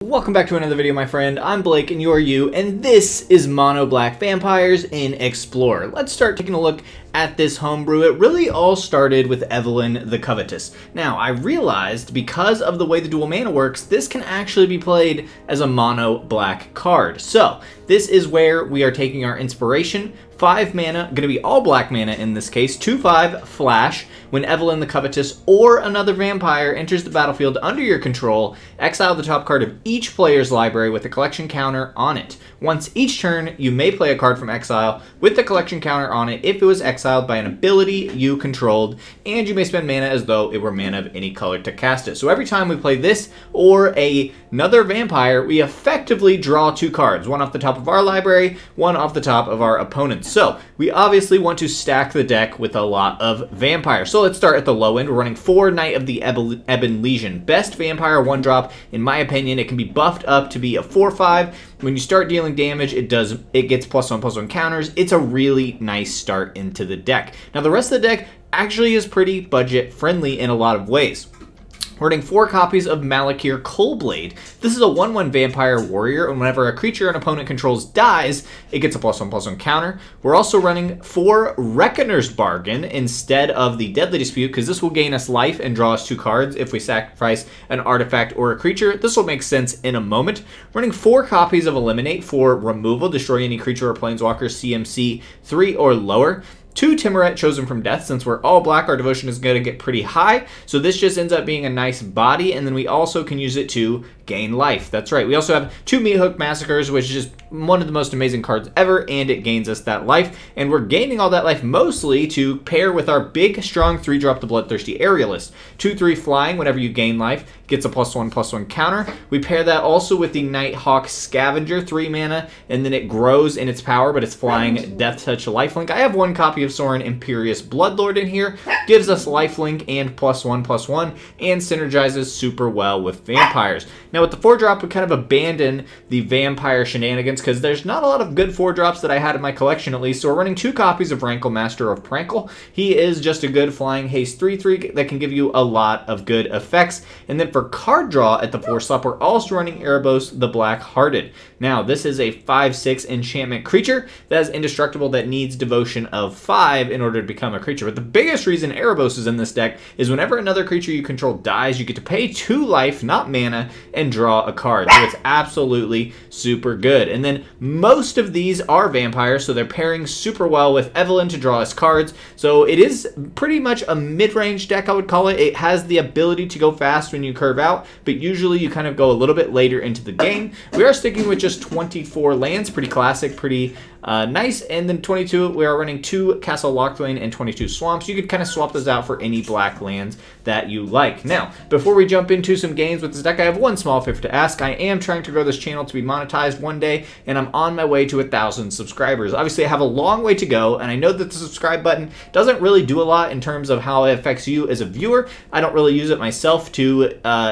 Welcome back to another video, my friend. I'm Blake and you're you, and this is Mono Black Vampires in Explorer. Let's start taking a look at this homebrew. It really all started with Evelyn the Covetous. Now, I realized because of the way the dual mana works, this can actually be played as a mono black card. So, this is where we are taking our inspiration. 5 mana, going to be all black mana in this case, 2/5 flash. When Evelyn the Covetous or another vampire enters the battlefield under your control, exile the top card of each player's library with a collection counter on it. Once each turn, you may play a card from exile with the collection counter on it if it was exiled by an ability you controlled, and you may spend mana as though it were mana of any color to cast it. So every time we play this or another vampire, we effectively draw 2 cards, one off the top of our library, one off the top of our opponent's. So we obviously want to stack the deck with a lot of vampires. So let's start at the low end. We're running 4 Knight of the Ebon Legion. Best vampire 1-drop, in my opinion. It can be buffed up to be a 4/5. When you start dealing damage, it gets +1/+1 counters. It's a really nice start into the deck. Now the rest of the deck actually is pretty budget friendly in a lot of ways. We're running 4 copies of Malakir Cullblade. This is a 1/1 vampire warrior, and whenever a creature an opponent controls dies, it gets a +1/+1 counter. We're also running 4 Reckoner's Bargain instead of the Deadly Dispute, because this will gain us life and draw us 2 cards if we sacrifice an artifact or a creature. This will make sense in a moment. We're running 4 copies of Eliminate for removal. Destroy any creature or planeswalker CMC 3 or lower. 2 Tymaret chosen from death. Since we're all black, our devotion is going to get pretty high, so this just ends up being a nice body, and then we also can use it to gain life. That's right. We also have 2 Meathook Massacres, which is just one of the most amazing cards ever, and it gains us that life, and we're gaining all that life mostly to pair with our big, strong 3-drop, the Bloodthirsty Aerialist. 2/3 flying whenever you gain life, gets a +1/+1 counter. We pair that also with the Nighthawk Scavenger, 3 mana, and then it grows in its power, but it's flying Death Touch lifelink. I have 1 copy of Sorin Imperious Bloodlord in here, gives us lifelink and +1/+1, and synergizes super well with vampires. Now with the 4-drop, we kind of abandon the vampire shenanigans because there's not a lot of good 4-drops that I had in my collection at least, so we're running 2 copies of Rankle, Master of Rankle. He is just a good flying haste 3/3 that can give you a lot of good effects. And then for card draw at the 4 slot, we're also running Erebos the Bleak-Hearted. Now this is a 5/6 enchantment creature that is indestructible that needs devotion of 5 in order to become a creature. But the biggest reason Erebos is in this deck is whenever another creature you control dies, you get to pay 2 life, not mana, and draw a card. So it's absolutely super good. And then most of these are vampires, so they're pairing super well with Evelyn to draw us cards. So it is pretty much a mid-range deck, I would call it. It has the ability to go fast when you curve out, but usually you kind of go a little bit later into the game. We are sticking with just 24 lands, pretty classic, pretty nice. And then 22, we are running 2 Castle Locthwain and 22 Swamps. You could kind of swap those out for any black lands that you like. Now, before we jump into some games with this deck, I have one small favor to ask. I am trying to grow this channel to be monetized one day, and I'm on my way to 1,000 subscribers. Obviously, I have a long way to go, and I know that the subscribe button doesn't really do a lot in terms of how it affects you as a viewer. I don't really use it myself to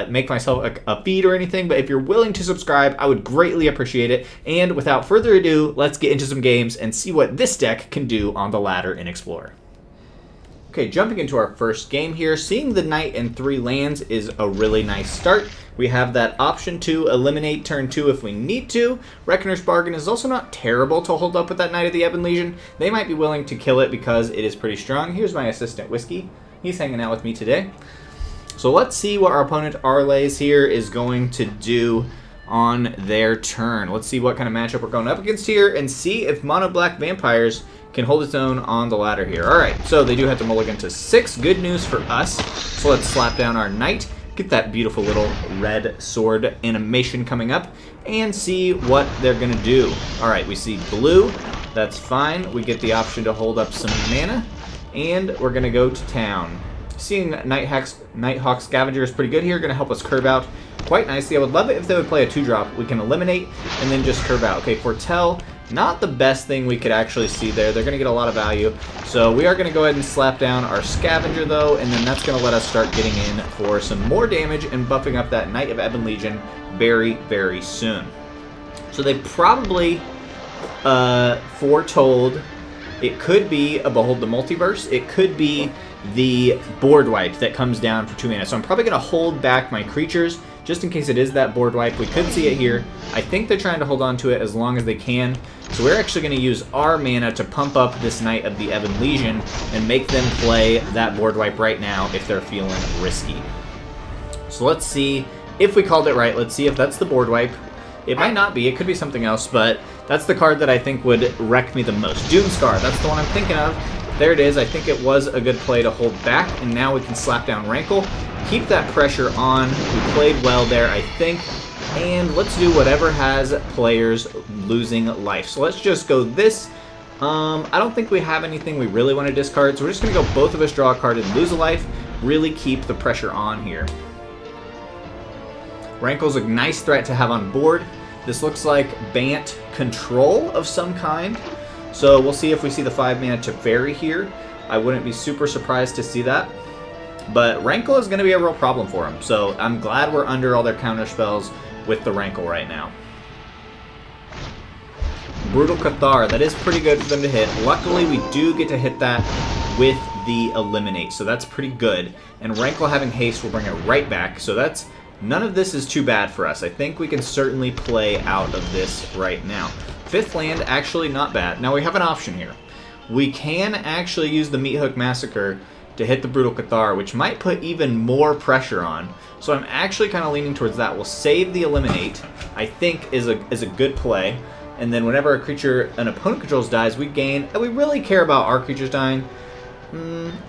make myself a feed or anything, but if you're willing to subscribe, I would greatly appreciate it. And without further ado, let's get into some games and see what this deck can do on the ladder in Explorer. Okay, jumping into our first game here, seeing the Knight and 3 lands is a really nice start. We have that option to eliminate turn 2 if we need to. Reckoner's Bargain is also not terrible to hold up with that Knight of the Ebon Legion. They might be willing to kill it because it is pretty strong. Here's my assistant, Whiskey. He's hanging out with me today. So let's see what our opponent Arlays here is going to do on their turn. Let's see what kind of matchup we're going up against here and see if Mono Black Vampires can hold its own on the ladder here. Alright, so they do have to mulligan to 6. Good news for us. So let's slap down our Knight, get that beautiful little red sword animation coming up, and see what they're going to do. Alright, we see blue. That's fine. We get the option to hold up some mana, and we're going to go to town. Seeing Nighthawk Scavenger is pretty good here. Going to help us curve out quite nicely. I would love it if they would play a 2-drop. We can eliminate and then just curve out. Okay, Foretell, not the best thing we could actually see there. They're going to get a lot of value. So we are going to go ahead and slap down our Scavenger, though, and then that's going to let us start getting in for some more damage and buffing up that Knight of Ebon Legion very, very soon. So they probably foretold it could be a Behold the Multiverse. It could be the board wipe that comes down for 2 mana. So I'm probably going to hold back my creatures just in case it is that board wipe. We could see it here. I think they're trying to hold on to it as long as they can. So we're actually going to use our mana to pump up this Knight of the Ebon Legion and make them play that board wipe right now if they're feeling risky. So let's see if we called it right. Let's see if that's the board wipe. It might not be. It could be something else, but that's the card that I think would wreck me the most. Doomscar, that's the one I'm thinking of. There it is. I think it was a good play to hold back, and now we can slap down Rankle. Keep that pressure on. We played well there, I think. And let's do whatever has players losing life. So let's just go this. I don't think we have anything we really want to discard, so we're just going to go both of us draw a card and lose a life. Really keep the pressure on here. Rankle's a nice threat to have on board. This looks like Bant control of some kind. So we'll see if we see the 5-mana Teferi here. I wouldn't be super surprised to see that. But Rankle is going to be a real problem for him. So I'm glad we're under all their counter spells with the Rankle right now. Brutal Cathar, that is pretty good for them to hit. Luckily, we do get to hit that with the Eliminate, so that's pretty good. And Rankle having haste will bring it right back, so that's none of this is too bad for us. I think we can certainly play out of this right now. 5th land, actually not bad. Now we have an option here. We can actually use the Meathook Massacre to hit the Brutal Cathar, which might put even more pressure on. So I'm actually kind of leaning towards that. We'll save the Eliminate, I think is a good play. And then whenever a creature an opponent controls dies, we gain, and we really care about our creatures dying.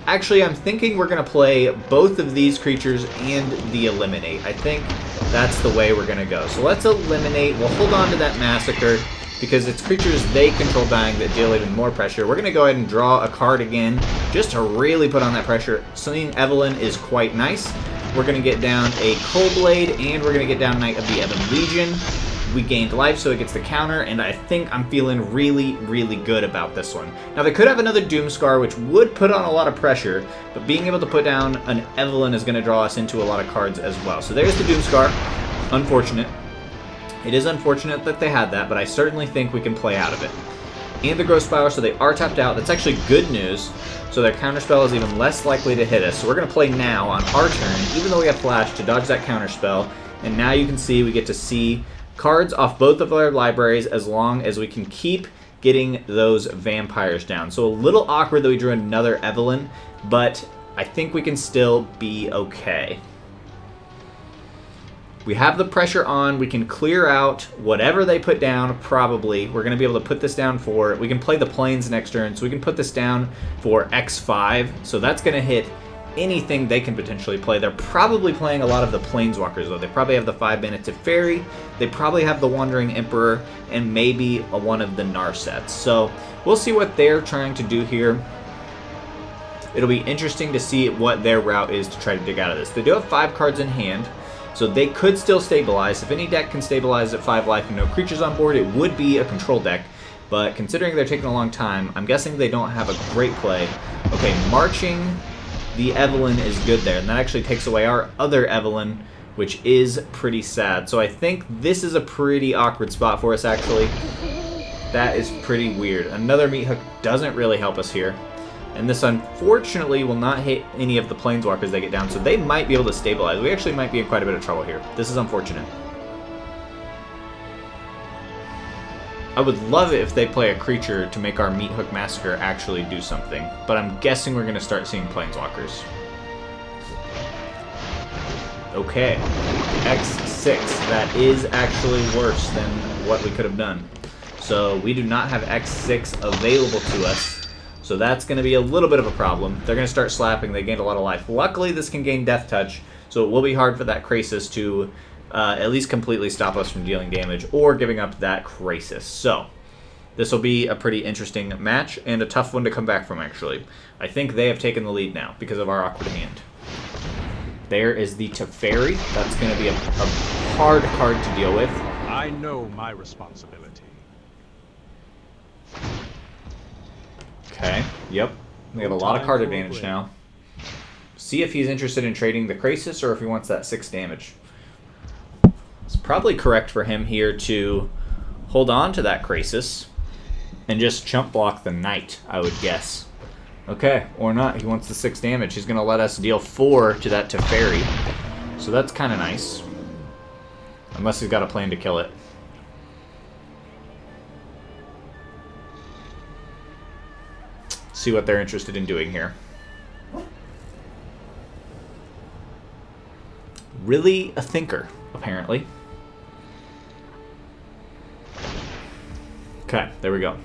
Actually, I'm thinking we're going to play both of these creatures and the Eliminate. I think that's the way we're going to go. So let's Eliminate. We'll hold on to that Massacre because it's creatures they control dying that deal even more pressure. We're going to go ahead and draw a card again just to really put on that pressure. Seeing Evelyn is quite nice. We're going to get down a Cullblade, and we're going to get down Knight of the Ebon Legion. We gained life, so it gets the counter, and I think I'm feeling really, really good about this one. Now, they could have another Doomscar, which would put on a lot of pressure, but being able to put down an Evelyn is going to draw us into a lot of cards as well. So there's the Doomscar. Unfortunate. It is unfortunate that they had that, but I certainly think we can play out of it. And the Gross Flower, so they are tapped out. That's actually good news. So their counterspell is even less likely to hit us. So we're going to play now on our turn, even though we have Flash, to dodge that counterspell. And now you can see we get to see cards off both of our libraries as long as we can keep getting those vampires down. So a little awkward that we drew another Evelyn, but I think we can still be okay. We have the pressure on. We can clear out whatever they put down, probably. We're going to be able to put this down for... We can play the Plains next turn, so we can put this down for X5. So that's going to hit anything they can potentially play. They're probably playing a lot of the Planeswalkers, though. They probably have the 5-mana Teferi. They probably have the Wandering Emperor, and maybe one of the Narsets. So we'll see what they're trying to do here. It'll be interesting to see what their route is to try to dig out of this. They do have 5 cards in hand, so they could still stabilize. If any deck can stabilize at 5 life and no creatures on board, it would be a control deck. But considering they're taking a long time, I'm guessing they don't have a great play. Okay, marching the Evelyn is good there, and that actually takes away our other Evelyn, which is pretty sad. So I think this is a pretty awkward spot for us, actually. That is pretty weird. Another Meathook doesn't really help us here. And this, unfortunately, will not hit any of the Planeswalkers they get down, so they might be able to stabilize. We actually might be in quite a bit of trouble here. This is unfortunate. I would love it if they play a creature to make our Meathook Massacre actually do something, but I'm guessing we're going to start seeing Planeswalkers. Okay, X6. That is actually worse than what we could have done. So we do not have X6 available to us. So that's going to be a little bit of a problem. They're going to start slapping. They gained a lot of life. Luckily, this can gain Death Touch, so it will be hard for that Krasis to at least completely stop us from dealing damage or giving up that Krasis. So this will be a pretty interesting match and a tough one to come back from, actually. I think they have taken the lead now because of our awkward hand. There is the Teferi. That's going to be a hard card to deal with. I know my responsibility. Okay, yep. We have a lot of card advantage now. See if he's interested in trading the Krasis or if he wants that 6 damage. It's probably correct for him here to hold on to that Krasis and just chump block the Knight, I would guess. Okay, or not. He wants the 6 damage. He's going to let us deal 4 to that Teferi. So that's kind of nice. Unless he's got a plan to kill it. See what they're interested in doing here. Really a thinker, apparently. Okay, there we go.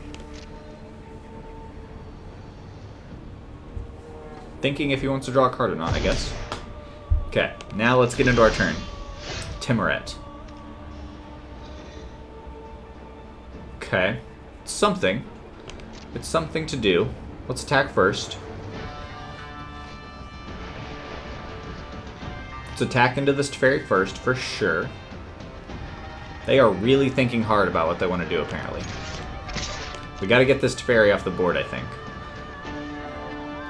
Thinking if he wants to draw a card or not, I guess. Okay, now let's get into our turn. Tymaret. Okay, it's something. It's something to do. Let's attack first. Let's attack into this Teferi first, for sure. They are really thinking hard about what they want to do, apparently. We got to get this Teferi off the board, I think.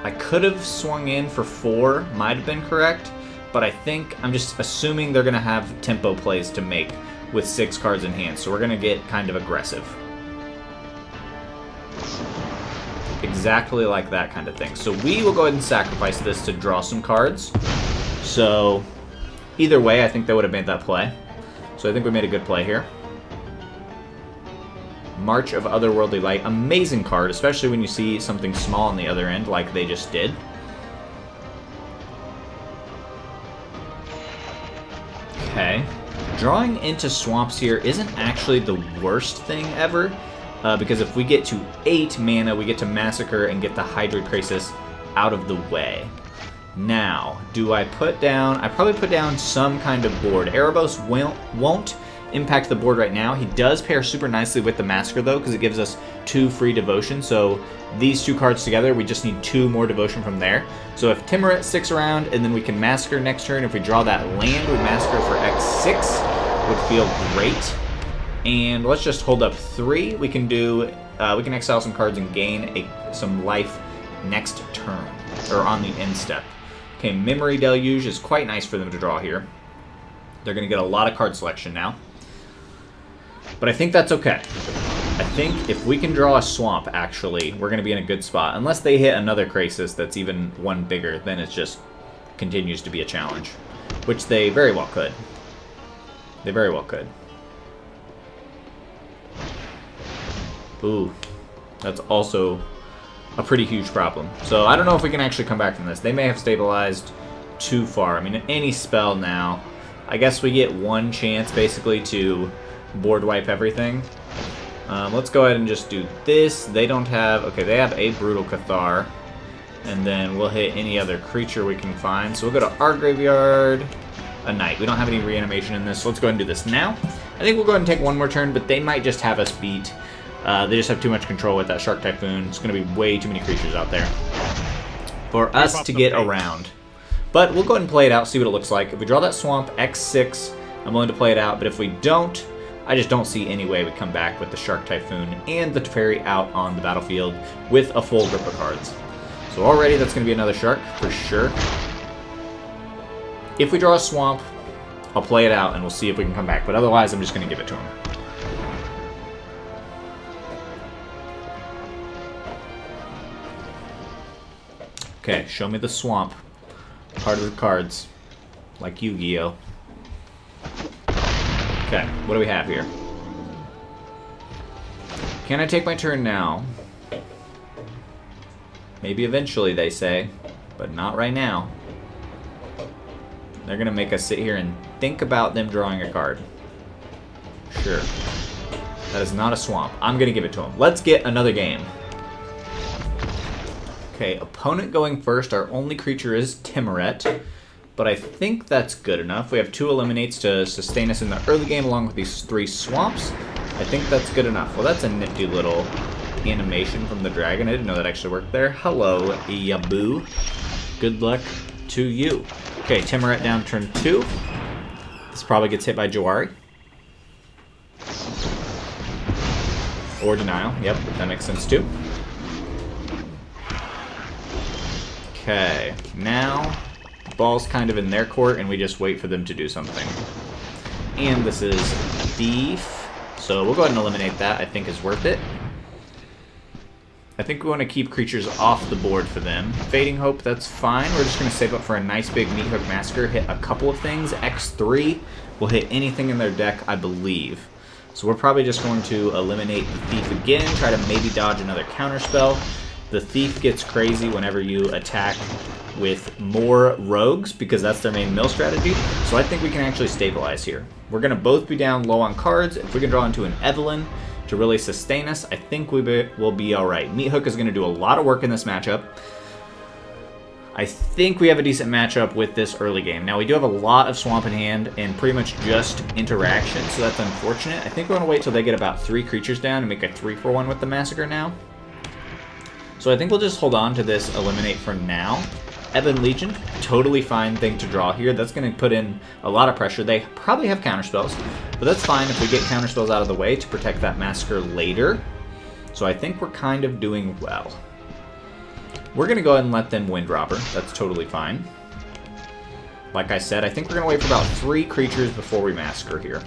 I could have swung in for 4, might have been correct, but I think I'm just assuming they're going to have tempo plays to make with 6 cards in hand, so we're going to get kind of aggressive. Exactly like that kind of thing. So we will go ahead and sacrifice this to draw some cards. So either way, I think they would have made that play. So I think we made a good play here. March of Otherworldly Light. Amazing card, especially when you see something small on the other end like they just did. Okay. Drawing into swamps here isn't actually the worst thing ever, because if we get to 8 mana, we get to Massacre and get the Hydroid Krasis out of the way. Now, do I put down... I probably put down some kind of board. Erebos won't impact the board right now. He does pair super nicely with the Massacre, though, because it gives us 2 free devotion. So these 2 cards together, we just need 2 more devotion from there. So if Tymaret sticks around, and then we can Massacre next turn, if we draw that land, we Massacre for X6, would feel great. And let's just hold up 3. We can do, we can exile some cards and gain some life next turn, or on the end step. Okay, Memory Deluge is quite nice for them to draw here. They're going to get a lot of card selection now. But I think that's okay. I think if we can draw a swamp, actually, we're going to be in a good spot. Unless they hit another Krasis that's even 1 bigger, then it just continues to be a challenge. Which they very well could. They very well could. Ooh, that's also a pretty huge problem. So I don't know if we can actually come back from this. They may have stabilized too far. I mean, any spell now, I guess we get 1 chance basically to board wipe everything. Let's go ahead and just do this. They don't have... Okay, they have a Brutal Cathar. And then we'll hit any other creature we can find. So we'll go to our graveyard. A Knight. We don't have any reanimation in this, so let's go ahead and do this now. I think we'll go ahead and take 1 more turn, but they might just have us beat. They just have too much control with that Shark Typhoon. It's going to be way too many creatures out there for us to get around. But we'll go ahead and play it out, see what it looks like. If we draw that Swamp, X6, I'm willing to play it out. But if we don't, I just don't see any way we come back with the Shark Typhoon and the Teferi out on the battlefield with a full grip of cards. So already that's going to be another Shark for sure. If we draw a Swamp, I'll play it out and we'll see if we can come back. But otherwise, I'm just going to give it to him. Okay, show me the swamp. Part of the cards. Like Yu-Gi-Oh! Okay, what do we have here? Can I take my turn now? Maybe eventually, they say. But not right now. They're gonna make us sit here and think about them drawing a card. Sure. That is not a swamp. I'm gonna give it to them. Let's get another game. Okay, opponent going first. Our only creature is Tymaret, but I think that's good enough. We have 2 eliminates to sustain us in the early game along with these 3 swamps. I think that's good enough. Well, that's a nifty little animation from the dragon. I didn't know that actually worked there. Hello, Yabu. Good luck to you. Okay, Tymaret down turn 2. This probably gets hit by Jawari. Or Denial. Yep, that makes sense too. Okay, now the ball's kind of in their court and we just wait for them to do something. And this is Thief, so we'll go ahead and eliminate that. I think is worth it. I think we want to keep creatures off the board for them. Fading Hope, that's fine. We're just going to save up for a nice big Meathook Massacre, hit a couple of things. X3 will hit anything in their deck, I believe. So we're probably just going to eliminate the Thief again, try to maybe dodge another counterspell. The Thief gets crazy whenever you attack with more rogues, because that's their main mill strategy. So I think we can actually stabilize here. We're going to both be down low on cards. If we can draw into an Evelyn to really sustain us, I think we will be alright. Meathook is going to do a lot of work in this matchup. I think we have a decent matchup with this early game. Now, we do have a lot of Swamp in hand and pretty much just interaction, so that's unfortunate. I think we're going to wait till they get about 3 creatures down and make a 3-for-1 with the Massacre now. So I think we'll just hold on to this Eliminate for now. Ebon Legion, totally fine thing to draw here. That's going to put in a lot of pressure. They probably have counterspells, but that's fine if we get counterspells out of the way to protect that Massacre later. So I think we're kind of doing well. We're going to go ahead and let them Windrobber. That's totally fine. Like I said, I think we're going to wait for about 3 creatures before we Massacre here.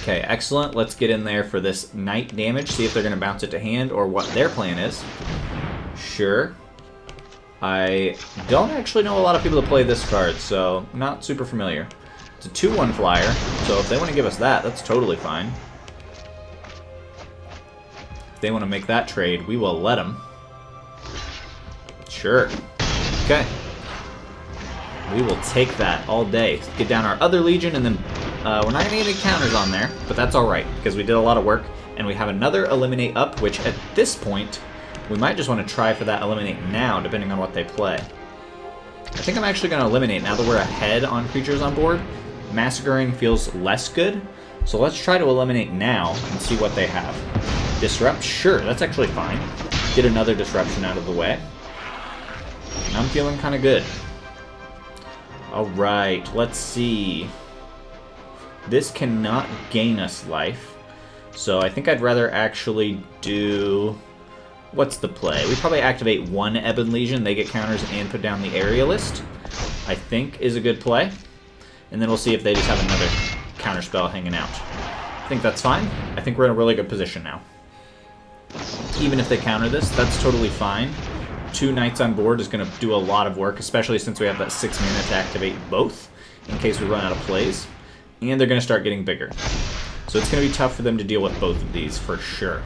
Okay, excellent. Let's get in there for this night damage, see if they're going to bounce it to hand or what their plan is. Sure. I don't actually know a lot of people that play this card, so not super familiar. It's a 2/1 flyer, so if they want to give us that, that's totally fine. If they want to make that trade, we will let them. Sure. Okay. We will take that all day. Get down our other Legion, and then we're not going to get any counters on there, but that's alright, because we did a lot of work, and we have another Eliminate up, which at this point, we might just want to try for that Eliminate now, depending on what they play. I think I'm actually going to Eliminate now that we're ahead on creatures on board. Massacring feels less good, so let's try to Eliminate now and see what they have. Disrupt? Sure, that's actually fine. Get another Disruption out of the way. I'm feeling kind of good. Alright, let's see. This cannot gain us life, so I think I'd rather actually do... What's the play? We probably activate 1 Ebon Legion, they get counters and put down the Aerialist, I think is a good play. And then we'll see if they just have another counterspell hanging out. I think that's fine. I think we're in a really good position now. Even if they counter this, that's totally fine. 2 Knights on board is going to do a lot of work, especially since we have that 6 mana to activate both, in case we run out of plays. And they're going to start getting bigger. So it's going to be tough for them to deal with both of these, for sure.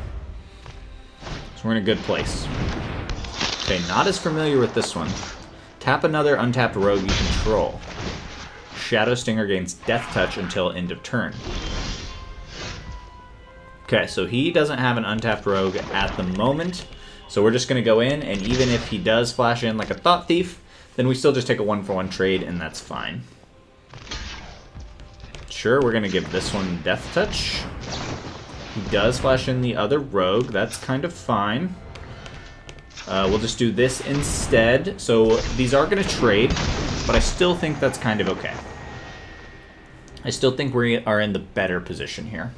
So we're in a good place. Okay, not as familiar with this one. Tap another untapped rogue you control. Shadow Stinger gains Death Touch until end of turn. Okay, so he doesn't have an untapped rogue at the moment. So we're just going to go in, and even if he does flash in like a Thought Thief, then we still just take a 1-for-1 trade, and that's fine. Sure, we're going to give this one Death Touch. He does flash in the other rogue. That's kind of fine. We'll just do this instead. So these are going to trade, but I still think that's kind of okay. I still think we are in the better position here.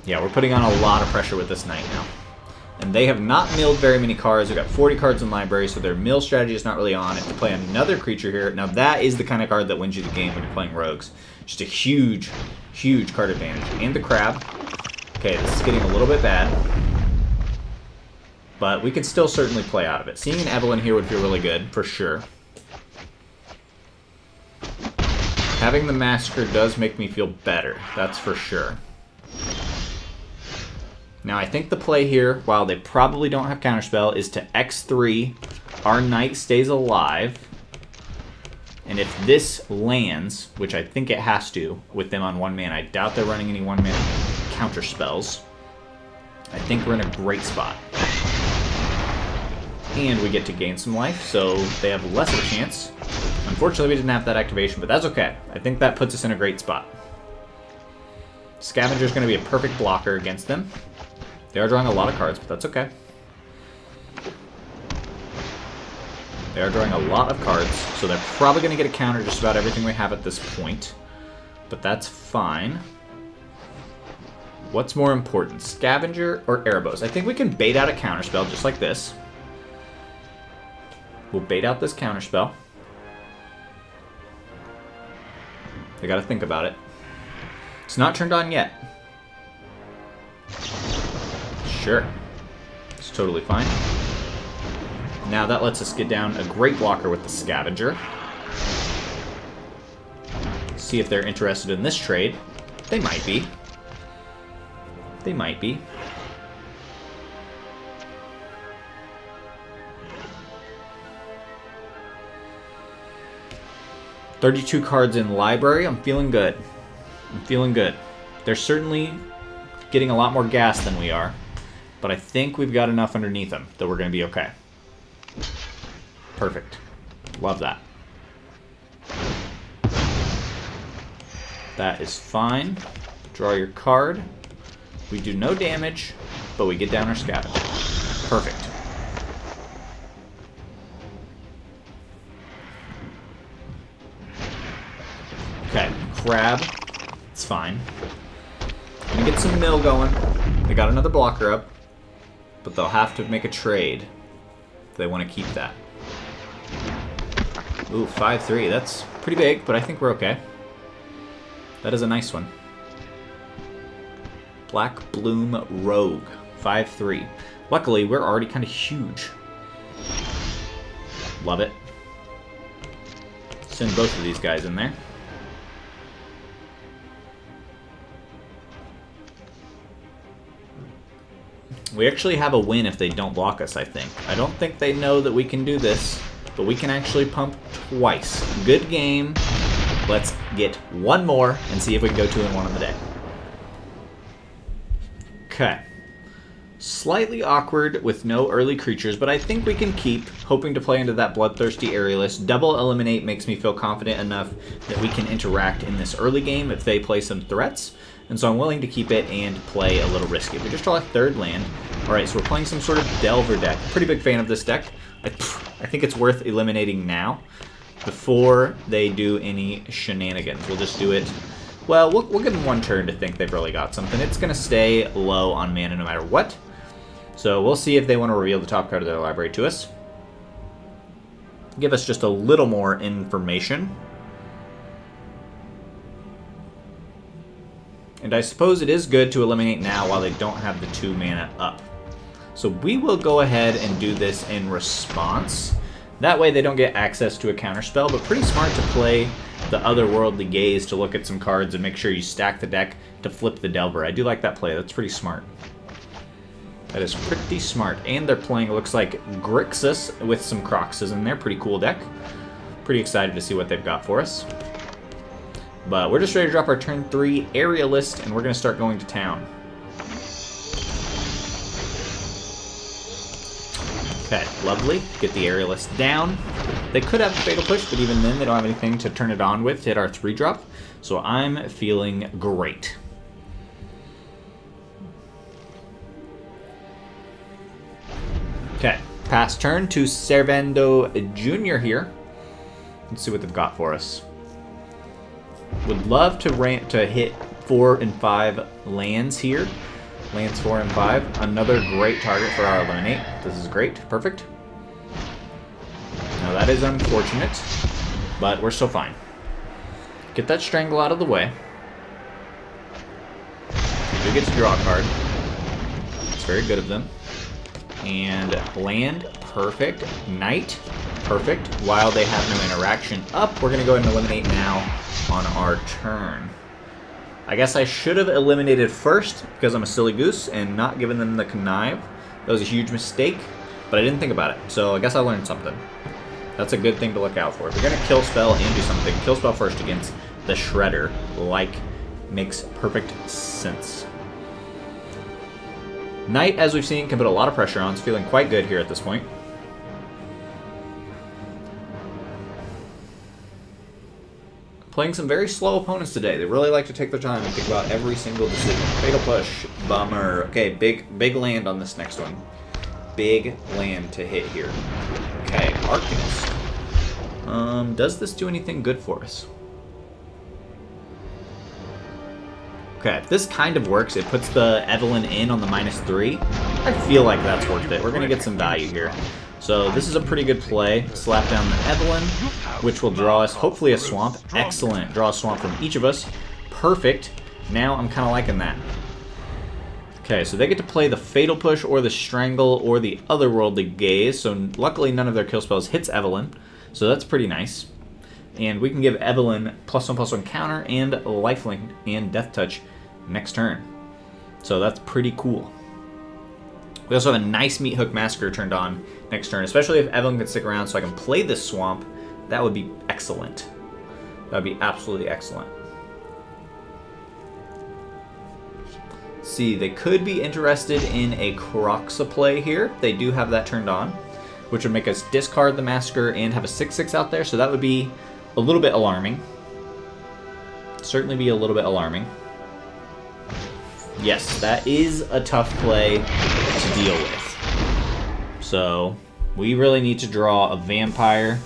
Yeah, we're putting on a lot of pressure with this Knight now. And they have not milled very many cards. They've got 40 cards in library, so their mill strategy is not really on. If they play another creature here, now that is the kind of card that wins you the game when you're playing rogues. Just a huge, huge card advantage. And the crab. Okay, this is getting a little bit bad. But we can still certainly play out of it. Seeing an Evelyn here would feel really good, for sure. Having the Massacre does make me feel better, that's for sure. Now, I think the play here, while they probably don't have Counterspell, is to X3. Our Knight stays alive. And if this lands, which I think it has to, with them on 1 mana, I doubt they're running any 1 mana Counterspells. I think we're in a great spot. And we get to gain some life, so they have less of a chance. Unfortunately, we didn't have that activation, but that's okay. I think that puts us in a great spot. Scavenger's going to be a perfect blocker against them. They are drawing a lot of cards, but that's okay. They are drawing a lot of cards, so they're probably going to get a counter just about everything we have at this point. But that's fine. What's more important, Scavenger or Erebos? I think we can bait out a counterspell just like this. We'll bait out this counterspell. They got to think about it. It's not turned on yet. Sure. totally fine. Now that lets us get down a great blocker with the Scavenger. See if they're interested in this trade. They might be. They might be. $32 cards in library. I'm feeling good. I'm feeling good. They're certainly getting a lot more gas than we are, but I think we've got enough underneath them that we're going to be okay. Perfect. Love that. That is fine. Draw your card. We do no damage, but we get down our Scavenger. Perfect. Okay, Crab. It's fine. Gonna get some mill going. They got another blocker up, but they'll have to make a trade if they want to keep that. Ooh, 5-3. That's pretty big, but I think we're okay. That is a nice one. Black Bloom Rogue. 5-3. Luckily, we're already kind of huge. Love it. Send both of these guys in there. We actually have a win if they don't block us, I think. I don't think they know that we can do this, but we can actually pump twice. Good game. Let's get one more and see if we can go 2-1 on the day. Okay. Slightly awkward with no early creatures, but I think we can keep, hoping to play into that Bloodthirsty Aerialist. Double Eliminate makes me feel confident enough that we can interact in this early game if they play some threats. And so I'm willing to keep it and play a little risky. We just draw a third land. Alright, so we're playing some sort of Delver deck. Pretty big fan of this deck. I think it's worth eliminating now before they do any shenanigans. We'll just do it. Well, we'll give them one turn to think they've really got something. It's going to stay low on mana no matter what. So we'll see if they want to reveal the top card of their library to us. Give us just a little more information. And I suppose it is good to eliminate now while they don't have the 2 mana up. So we will go ahead and do this in response. That way they don't get access to a counterspell, but pretty smart to play the Otherworldly Gaze to look at some cards and make sure you stack the deck to flip the Delver. I do like that play. That's pretty smart. That is pretty smart. And they're playing, it looks like, Grixis with some Croxes in there. Pretty cool deck. Pretty excited to see what they've got for us. But we're just ready to drop our turn 3 Aerialist, and we're going to start going to town. Okay, lovely. Get the Aerialist down. They could have a Fatal Push, but even then they don't have anything to turn it on with to hit our 3-drop. So I'm feeling great. Okay, pass turn to Servando Jr. here. Let's see what they've got for us. Would love to hit 4 and 5 lands here. Lands 4 and 5. Another great target for our Eliminate. This is great. Perfect. Now that is unfortunate, but we're still fine. Get that Strangle out of the way. We do get to draw a card. It's very good of them. And land. Perfect. Knight. Perfect. While they have no interaction up, we're going to go ahead and eliminate now on our turn. I guess I should have eliminated first because I'm a silly goose and not given them the Connive. That was a huge mistake, but I didn't think about it. So I guess I learned something. That's a good thing to look out for. If you're going to kill spell and do something, kill spell first against the Shredder. Like, makes perfect sense. Knight, as we've seen, can put a lot of pressure on. It's feeling quite good here at this point. Playing some very slow opponents today. They really like to take their time and think about every single decision. Fatal Push. Bummer. Okay, big land on this next one. Big land to hit here. Okay, Arcanist. Does this do anything good for us? Okay, if this kind of works, it puts the Evelyn in on the -3. I feel like that's worth it. We're going to get some value here. So this is a pretty good play. Slap down the Evelyn, which will draw us, hopefully, a swamp. Excellent. Draw a swamp from each of us. Perfect. Now I'm kind of liking that. Okay, so they get to play the Fatal Push or the Strangle or the Otherworldly Gaze. So luckily none of their kill spells hits Evelyn. So that's pretty nice. And we can give Evelyn +1/+1 counter and lifelink and death touch next turn. So that's pretty cool. We also have a nice Meathook Massacre turned on next turn, especially if Evelyn can stick around so I can play this swamp. That would be excellent. That would be absolutely excellent. See, they could be interested in a Kroxa play here. They do have that turned on, which would make us discard the Massacre and have a 6/6 out there, so that would be a little bit alarming. Certainly be a little bit alarming. Yes, that is a tough play to deal with. So, we really need to draw a Vampire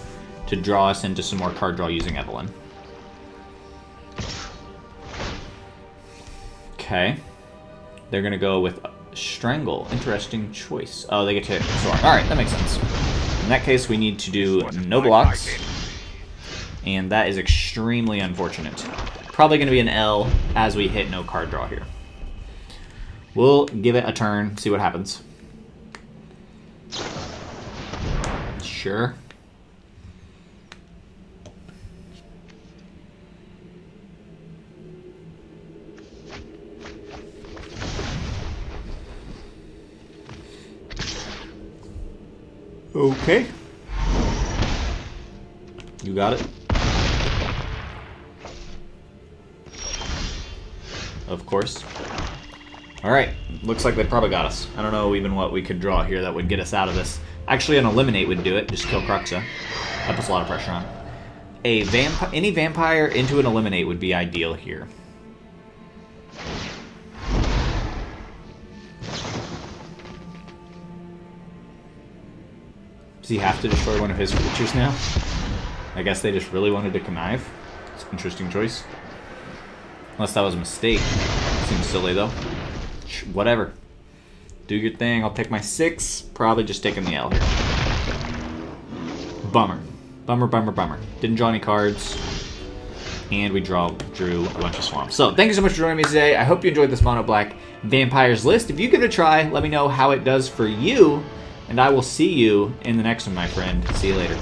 to draw us into some more card draw using Evelyn. Okay. They're going to go with Strangle. Interesting choice. Oh, they get to hit Sorin. Alright, that makes sense. In that case, we need to do no blocks. And that is extremely unfortunate. Probably going to be an L as we hit no card draw here. We'll give it a turn, see what happens. Sure. Okay. You got it. Of course. Alright, looks like they probably got us. I don't know even what we could draw here that would get us out of this. Actually, an Eliminate would do it. Just kill Kroxa. That puts a lot of pressure on. Any Vampire into an Eliminate would be ideal here. Does he have to destroy one of his creatures now? I guess they just really wanted to connive. It's an interesting choice. Unless that was a mistake. Seems silly, though. Whatever. Do your thing. I'll take my 6. Probably just taking the L here. Bummer. Bummer, bummer, bummer. Didn't draw any cards. And we drew a bunch of swamps. So, thank you so much for joining me today. I hope you enjoyed this Mono Black Vampires list. If you give it a try, let me know how it does for you. And I will see you in the next one, my friend. See you later.